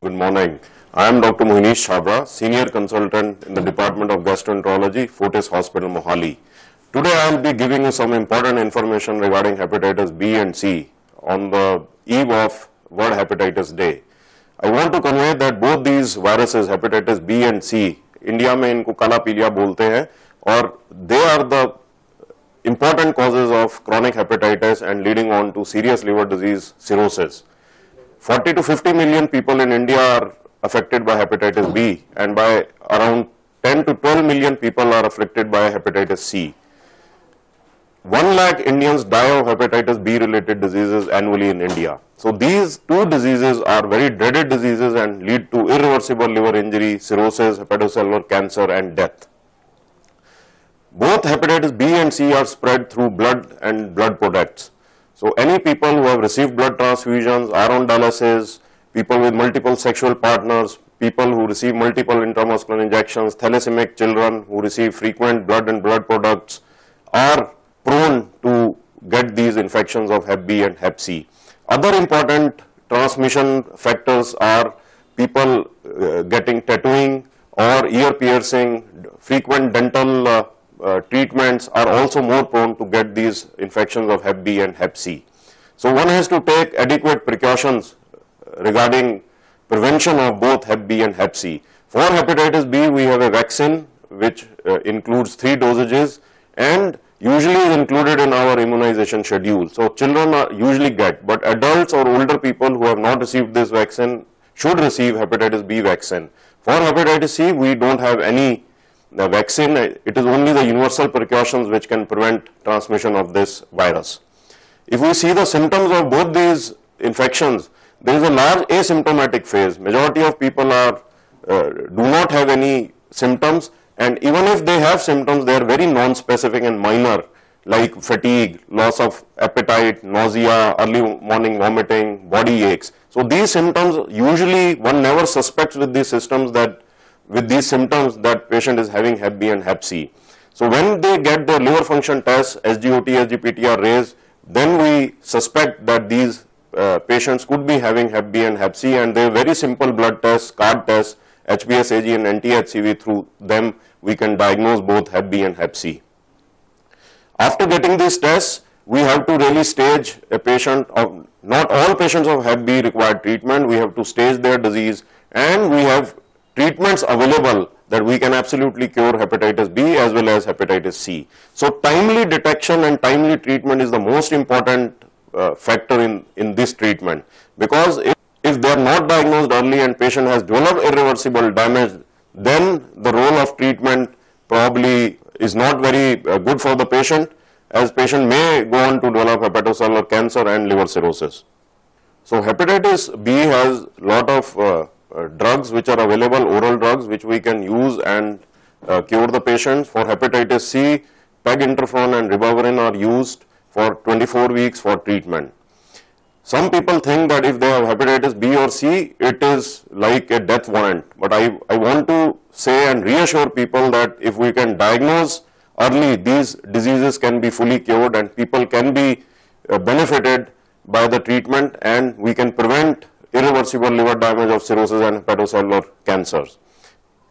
Good morning. I am Dr. Mohinish Chabra, Senior Consultant in the Department of Gastroenterology, Fortis Hospital, Mohali. Today I will be giving you some important information regarding hepatitis B and C on the eve of World Hepatitis Day. I want to convey that both these viruses, hepatitis B and C, India में इनको काला पीलिया बोलते हैं और they are the important causes of chronic hepatitis and leading on to serious liver disease, cirrhosis. 40 to 50 million people in India are affected by hepatitis B and by around 10 to 12 million people are afflicted by hepatitis C. 1 lakh Indians die of hepatitis B related diseases annually in India. So these two diseases are very dreaded diseases and lead to irreversible liver injury, cirrhosis, hepatocellular cancer and death. Both hepatitis B and C are spread through blood and blood products. So any people who have received blood transfusions, are on dialysis, people with multiple sexual partners, people who receive multiple intramuscular injections, thalassaemic children who receive frequent blood and blood products are prone to get these infections of Hep B and Hep C. Other important transmission factors are people getting tattooing or ear piercing, frequent dental treatments are also more prone to get these infections of Hep B and Hep C. So one has to take adequate precautions regarding prevention of both Hep B and Hep C. For hepatitis B, we have a vaccine which includes 3 dosages and usually is included in our immunization schedule. So children are usually get, but adults or older people who have not received this vaccine should receive hepatitis B vaccine. For hepatitis C, we don't have any vaccine. It is only the universal precautions which can prevent transmission of this virus. If we see the symptoms of both these infections, there is a large asymptomatic phase. Majority of people are do not have any symptoms, and even if they have symptoms, they are very non-specific and minor, like fatigue, loss of appetite, nausea, early morning vomiting, body aches. So these symptoms usually one never suspects with these symptoms that patient is having Hep B and Hep C. So when they get their liver function tests, SGOT, SGPT are raised, then we suspect that these patients could be having Hep B and Hep C, and they have very simple blood tests, card tests, HbS-AG and NT-HCV. Through them we can diagnose both Hep B and Hep C. After getting these tests, we have to really stage a patient. Not all patients of Hep B require treatment. We have to stage their disease, and we have treatments available that we can absolutely cure hepatitis B as well as hepatitis C. So timely detection and timely treatment is the most important factor in this treatment, because if they are not diagnosed early and patient has developed irreversible damage, then the role of treatment probably is not very good for the patient, as patient may go on to develop hepatocellular cancer and liver cirrhosis. So hepatitis B has lot of drugs which are available, oral drugs which we can use and cure the patients. For hepatitis C, peg interferon and ribavirin are used for 24 weeks for treatment. Some people think that if they have hepatitis B or C, it is like a death warrant. But I want to say and reassure people that if we can diagnose early, these diseases can be fully cured and people can be benefited by the treatment, and we can prevent irreversible liver damage of cirrhosis and hepatocellular cancers.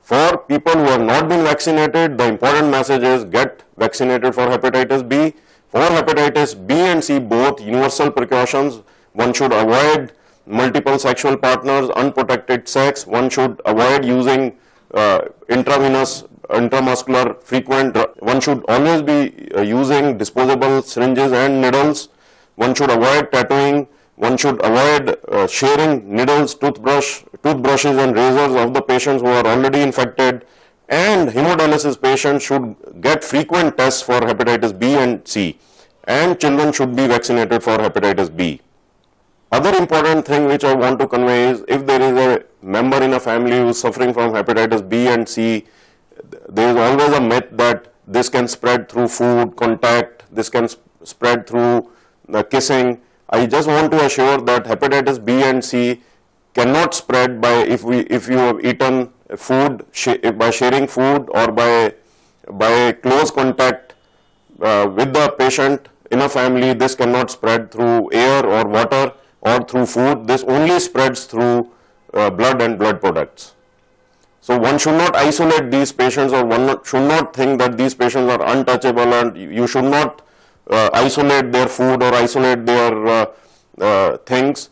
For people who have not been vaccinated, the important message is get vaccinated for hepatitis B. For hepatitis B and C, both universal precautions. One should avoid multiple sexual partners, unprotected sex. One should avoid using intramuscular frequent. One should always be using disposable syringes and needles. One should avoid tattooing. One should avoid sharing needles, toothbrushes and razors of the patients who are already infected, and hemodialysis patients should get frequent tests for hepatitis B and C, and children should be vaccinated for hepatitis B. Other important thing which I want to convey is, if there is a member in a family who is suffering from hepatitis B and C, there is always a myth that this can spread through food contact, this can spread through kissing. I just want to assure that hepatitis B and C cannot spread by if you have eaten food, by sharing food, or by close contact with the patient in a family. This cannot spread through air or water or through food. This only spreads through blood and blood products. So one should not isolate these patients, or should not think that these patients are untouchable, and you should not isolate their food or isolate their things.